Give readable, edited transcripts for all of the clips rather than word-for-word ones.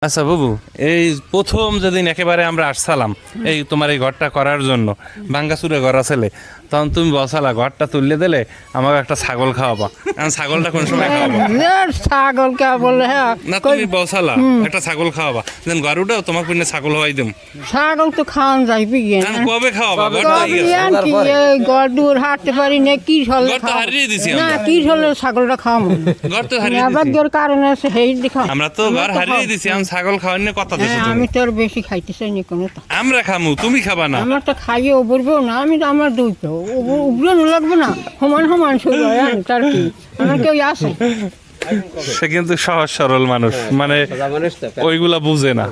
আচ্ছা বাবু, এই প্রথম যেদিন একেবারে আমরা আসছিলাম এই তোমার এই ঘরটা করার জন্য, ভাঙ্গাচুরে ঘর ছেলে, তখন তুমি বসালা ঘরটা তুললে দিলে আমাকে একটা ছাগল খাওয়াবা। ছাগলটা কোন সময় খাওয়াবা? ছাগল কে বলে? হ্যাঁ না, তুমি বসালা একটা ছাগল খাওয়াবা, দেন ঘর উঠাও তোমাকে পিনে ছাগল হওয়াই দেব। ছাগল তো খাওয়ান যাইবি কবে খাওয়াবা? গড় দূর হাঁটতে পারি না, কি হলে ঘর তো হারিয়ে দিছি না, আমরা। কি হলে ছাগলটা খাওয়াবো? ঘর তো হারিয়ে দিছি আবার কারণ আছে সেই দেখা আমরা, তো ঘর হারিয়ে দিছি। আমি ছাগল খাওয়ার নিয়ে কথা দিছি। আমি তো আর বেশি খাইতে চাই না কোনো। আমরা খামু, তুমি খাবা না। আমার তো খাইয়ে উবরবো না, আমি তো আমার দুই তো উবরানো লাগবে না, সমান সমান শুরু হয় তার কি আমার কেউ আসে। সে কিন্তু সহজ সরল মানুষ, মানে ওইগুলা বুঝে না।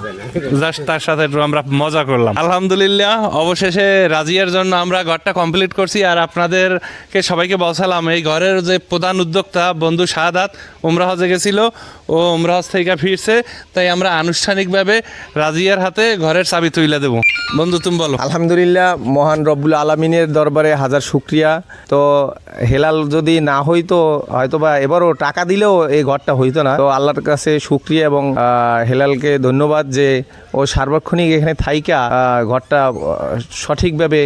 জাস্ট তার সাথে একটু আমরা মজা করলাম। আলহামদুলিল্লাহ, অবশেষে রাজিয়ার জন্য আমরা ঘরটা কমপ্লিট করছি। আর আপনাদেরকে সবাইকে বলছিলাম এই ঘরের যে প্রধান উদ্যোক্তা বন্ধু শাহাদাত উমরা হজে গেছিল, ও উমরা হজ থেকে ফিরছে, তাই আমরা আনুষ্ঠানিকভাবে রাজিয়ার হাতে ঘরের চাবি তুলে দেবো। বন্ধু তুমি বলো। আলহামদুলিল্লাহ, মহান রব্বুল আলমিনের দরবারে হাজার শুক্রিয়া। তো হেলাল যদি না হইতো হয়তো বা এবারও টাকা দিলেও এই ঘরটা হইতো না। তো আল্লাহর কাছে শুক্রিয়া এবং হেলালকে ধন্যবাদ যে ও সার্বক্ষণিক এখানে থাইকা ঘরটা সঠিকভাবে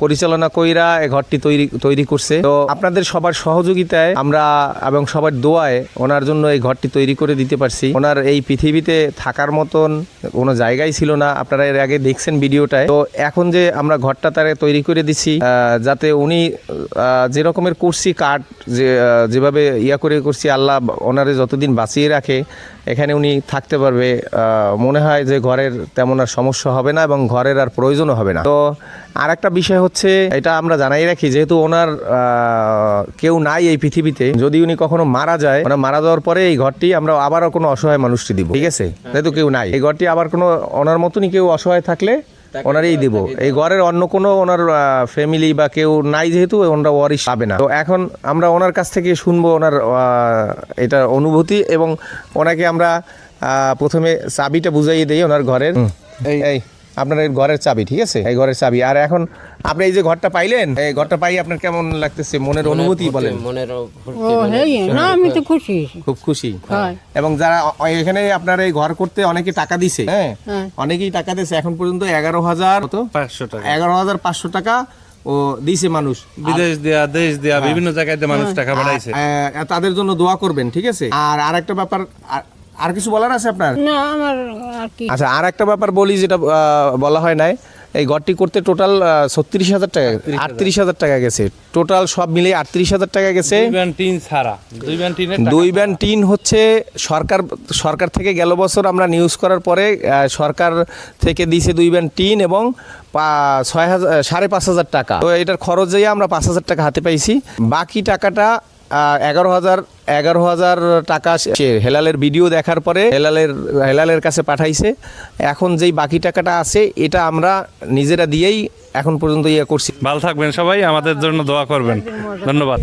পরিচালনা কইরা এই ঘরটি তৈরি করছে। তো আপনাদের সবার সহযোগিতায় আমরা এবং সবার দোয়ায় ওনার জন্য এই ঘরটি তৈরি করে দিতে পারছি। ওনার এই পৃথিবীতে থাকার মতন কোনো জায়গাই ছিল না, আপনারা এর আগে দেখছেন ভিডিওটায়। তো এখন যে আমরা ঘরটা তারে তৈরি করে দিছি, যাতে উনি যে রকমের করছি কাঠ যেভাবে ইয়া করে করছি, আল্লাহ ওনারে যতদিন বাঁচিয়ে রাখে এখানে উনি থাকতে পারবে। মনে হয় যে ঘরের তেমন আর সমস্যা হবে না এবং ঘরের আর প্রয়োজনও হবে না। তো আর একটা বিষয় হচ্ছে, এটা আমরা জানাই রাখি, যেহেতু ওনার কেউ নাই এই পৃথিবীতে, যদি উনি কখনো মারা যায়, মানে মারা যাওয়ার পরে এই ঘরটি আমরা আবারও কোনো অসহায় মানুষটি দিব, ঠিক আছে? যেহেতু কেউ নাই, এই ঘরটি আবার কোনো ওনার মতনই কেউ অসহায় থাকলে ওনারই দিব। এই ঘরের অন্য কোনো ওনার ফ্যামিলি বা কেউ নাই, যেহেতু ওনারা ওয়ারিশ পাবে না। তো এখন আমরা ওনার কাছ থেকে শুনবো ওনার এটা অনুভূতি, এবং ওনাকে আমরা প্রথমে চাবিটা বুঝাইয়ে দিই ওনার ঘরের। এই আপনার এই ঘরের চাবি, ঠিক আছে? এই ঘরের চাবি। আর এখন আপনি এই যে ঘরটা পাইলেন, এই ঘরটা পাই আপনার কেমন লাগতেছে? মনের অনুভূতি বলেন। না, আমি তো খুশি, খুব খুশি। এবং যারা এখানে আপনার এই ঘর করতে অনেকে টাকা দিছে, হ্যাঁ অনেকেই টাকা দিয়েছে এখন পর্যন্ত 11,500 টাকা 11,500 টাকা ও দিছে মানুষ, বিদেশ দেয়া দেশ দেয়া বিভিন্ন জায়গায় মানুষ টাকা পাঠাইছে। তাদের জন্য দোয়া করবেন, ঠিক আছে? আর আরেকটা ব্যাপার, আর কিছু বলার আছে আপনার? না, আমার আর কি। আচ্ছা, আর একটা ব্যাপার বলি যেটা বলা হয় নাই, এই ঘরটি করতে টোটাল 36,000 টাকা 38,000 টাকা গেছে। টোটাল সব মিলে 38,000 টাকা গেছে। দুই ব্যান টিন হচ্ছে সরকার থেকে গেল বছর আমরা নিউজ করার পরে সরকার থেকে দিয়েছে 2 ব্যান টিন এবং 5,500 টাকা। তো এটার খরচ যাইয়া আমরা 5,000 টাকা হাতে পাইছি। বাকি টাকাটা 11,000 টাকা হেলালের ভিডিও দেখার পরে হেলালের কাছে পাঠাইছে। এখন যেই বাকি টাকাটা আছে এটা আমরা নিজেরা দিয়েই এখন পর্যন্ত ইয়ে করছি। ভালো থাকবেন সবাই, আমাদের জন্য দোয়া করবেন। ধন্যবাদ।